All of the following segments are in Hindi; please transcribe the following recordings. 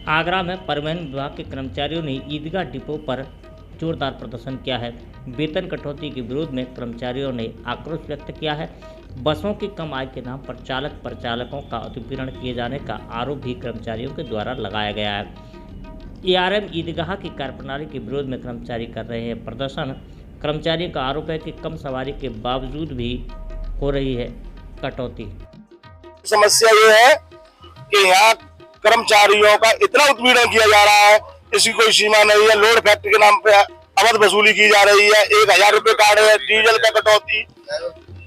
आगरा में परिवहन विभाग के कर्मचारियों ने ईदगाह डिपो पर जोरदार प्रदर्शन किया है। वेतन कटौती के विरोध में कर्मचारियों ने आक्रोश व्यक्त किया है। बसों की कम आय के नाम पर चालक परिचालकों का उत्पीड़न किए जाने का आरोप भी कर्मचारियों के द्वारा लगाया गया है। एआरएम ईदगाह की कार्यप्रणाली के विरोध में कर्मचारी कर रहे हैं प्रदर्शन। कर्मचारियों का आरोप है कि कम सवारी के बावजूद भी हो रही है कटौती। समस्या ये है कि यहाँ कर्मचारियों का इतना उत्पीड़न किया जा रहा है, इसकी कोई सीमा नहीं है। लोड फैक्ट्री के नाम पे अवैध वसूली की जा रही है। 1000 रुपए काट रहे हैं, डीजल पे कटौती,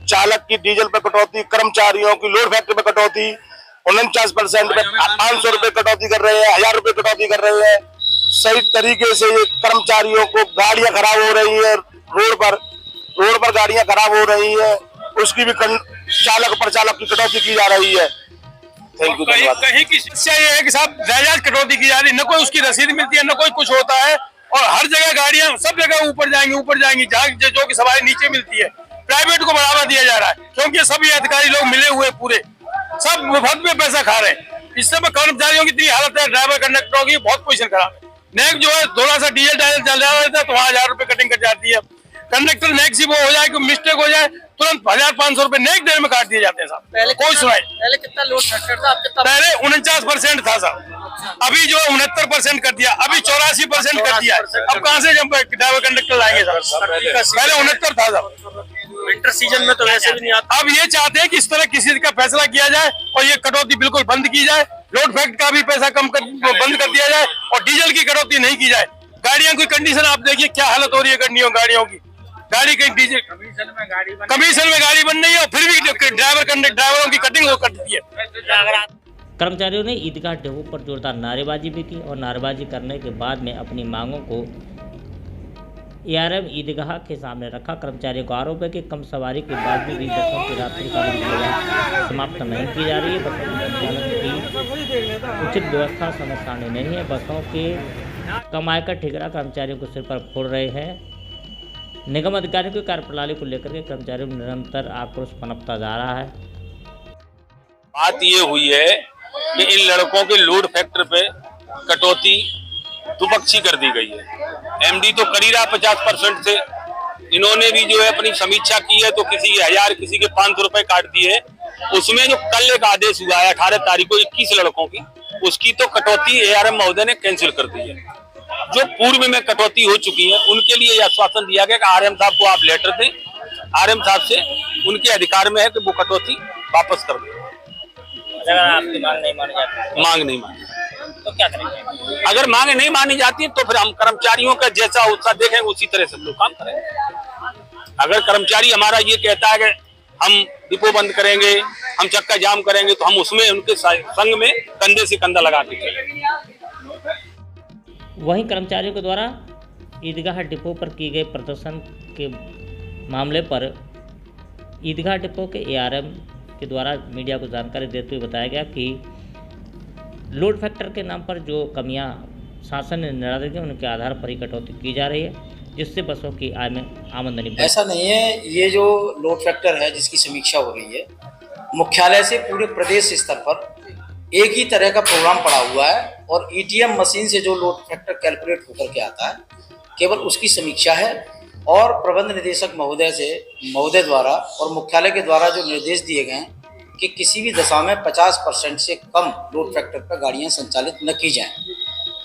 चालक की डीजल पे कटौती, कर्मचारियों की लोड फैक्ट्री पे कटौती, 49% पे 500 रुपए कटौती कर रहे हैं, 1000 रुपए कटौती कर रहे हैं। सही तरीके से ये कर्मचारियों को गाड़ियां खराब हो रही है, रोड पर गाड़ियां खराब हो रही है, उसकी भी चालक परिचालक की कटौती की जा रही है। Thank you. कहीं की समस्या ये है कि साहब जायज कटौती की जा रही है, न कोई उसकी रसीद मिलती है, न कोई कुछ होता है, और हर जगह गाड़ियां सब जगह ऊपर जाएंगी जहाँ जो कि सवारी नीचे मिलती है। प्राइवेट को बढ़ावा दिया जा रहा है क्योंकि सभी अधिकारी लोग मिले हुए पूरे सब मुफ्त में पैसा खा रहे हैं। इससे कर्मचारियों की इतनी हालत है, ड्राइवर कंडक्टरों की बहुत पोजीशन खराब है। नेक जो है थोड़ा सा डीजल डायल चल रहा है तो वहाँ 1000 रुपए कटिंग कट जाती है। कंडक्टर नेक सी वो हो जाए, कोई मिस्टेक हो जाए, तुरंत 1500 रुपए नेक देर में काट दिए जाते हैं साहब। पहले कोई सुनाई। पहले कितना लोड फैक्टर था, अब कितना? पहले 49% था साहब, अभी जो 69% कर दिया, अभी 84% कर दिया। अब कहाँ से जब ड्राइवर कंडक्टर लाएंगे साहब? पहले 69 था साहब। विंटर सीजन में तो वैसे भी नहीं आता। अब ये चाहते हैं कि इस तरह किसी का फैसला किया जाए और ये कटौती बिल्कुल बंद की जाए। लोड फैक्ट का भी पैसा बंद कर दिया जाए और डीजल की कटौती नहीं की जाए। गाड़ियों की कंडीशन आप देखिए क्या हालत हो रही है गाड़ियों की। गाड़ी कहीं डीजल कमीशन में गाड़ी बन रही है और फिर भी ड्राइवरों की कटिंग हो करती है। कर्मचारियों ने ईदगाह डिपो पर जोरदार नारेबाजी भी की और नारेबाजी करने के बाद में अपनी मांगों को एआरएम ईदगाह के सामने रखा। कर्मचारियों का आरोप है कि कम सवारी के बाद भी बसों की रात्रिकालीन सेवा समाप्त नहीं की जा रही है। बसों के संचालन की उचित व्यवस्था समय सारणी नहीं है। बसों के कम आय का ठेकेदार कर्मचारियों को सिर पर फोड़ रहे हैं। निगम अधिकारियों की कार्यप्रणाली को लेकर के कर्मचारियों में निरंतर आक्रोश पनपता जा रहा है। बात ये हुई है कि इन लड़कों के लोड फैक्टर पे कटौती दुपक्षी कर दी गई है। एमडी तो कर ही रहा 50% से, इन्होंने भी जो है अपनी समीक्षा की है तो किसी 1000 किसी के 500 रुपए काट दिए। उसमें जो कल एक आदेश हुआ है 18 तारीख को 21 लड़कों की, उसकी तो कटौती एआरएम महोदय ने कैंसिल कर दी है। जो पूर्व में कटौती हो चुकी है उनके लिए यह आश्वासन दिया गया कि आरएम साहब को आप लेटर दें, आरएम साहब से उनके अधिकार में है कि वो कटौती वापस कर दें। अगर आपकी मांग नहीं मानी जाती, मांग नहीं मानी तो क्या करेंगे? अगर मांगे नहीं मानी जाती तो फिर हम कर्मचारियों का जैसा उत्साह देखेंगे उसी तरह से लोग काम करेंगे। अगर कर्मचारी हमारा ये कहता है कि हम डिपो बंद करेंगे, हम चक्का जाम करेंगे, तो हम उसमें उनके संग में कंधे से कंधा लगा के चलेंगे। वहीं कर्मचारियों के द्वारा ईदगाह डिपो पर किए गए प्रदर्शन के मामले पर ईदगाह डिपो के एआरएम के द्वारा मीडिया को जानकारी देते हुए बताया गया कि लोड फैक्टर के नाम पर जो कमियां शासन ने निर्धारित की उनके आधार पर ही कटौती की जा रही है, जिससे बसों की आय में आमदनी। ऐसा नहीं है। ये जो लोड फैक्टर है जिसकी समीक्षा हो रही है, मुख्यालय से पूरे प्रदेश स्तर पर एक ही तरह का प्रोग्राम पड़ा हुआ है और ईटीएम मशीन से जो लोड फैक्टर कैलकुलेट होकर के आता है केवल उसकी समीक्षा है। और प्रबंध निदेशक महोदय द्वारा और मुख्यालय के द्वारा जो निर्देश दिए गए हैं कि किसी भी दशा में 50% से कम लोड फैक्टर पर गाड़ियां संचालित न की जाएं।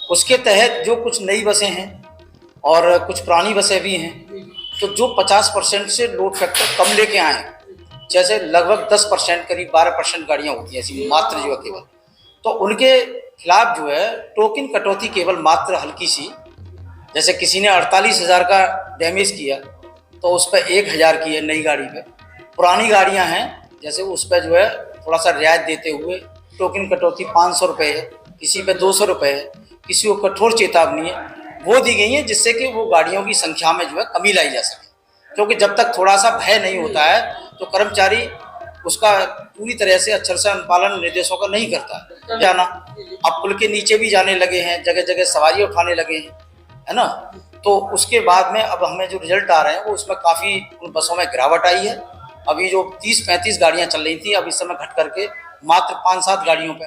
उसके तहत जो कुछ नई बसें हैं और कुछ पुरानी बसें भी हैं, तो जो 50% से लोड फैक्टर कम लेके आए, जैसे लगभग 10% करीब 12% गाड़ियां होती हैं ऐसी मात्र जो है केवल, तो उनके खिलाफ जो है टोकन कटौती केवल मात्र हल्की सी, जैसे किसी ने 48,000 का डैमेज किया तो उस पर 1000 की है नई गाड़ी पे। पुरानी गाड़ियां हैं जैसे उस पर जो है थोड़ा सा रियायत देते हुए टोकन कटौती 500 रुपये है, किसी पे 200 रुपये है, किसी को कठोर चेतावनी है वो दी गई है, जिससे कि वो गाड़ियों की संख्या में जो है कमी लाई जा सके। क्योंकि जब तक थोड़ा सा भय नहीं होता है तो कर्मचारी उसका पूरी तरह से अक्षर से अनुपालन निर्देशों का नहीं करता जाना। अब पुल के नीचे भी जाने लगे हैं, जगह जगह सवारी उठाने लगे हैं, है ना। तो उसके बाद में अब हमें जो रिजल्ट आ रहे हैं वो उसमें काफ़ी उन बसों में गिरावट आई है। अभी जो 30-35 गाड़ियां चल रही थी अब इस समय घट करके मात्र 5-7 गाड़ियों पे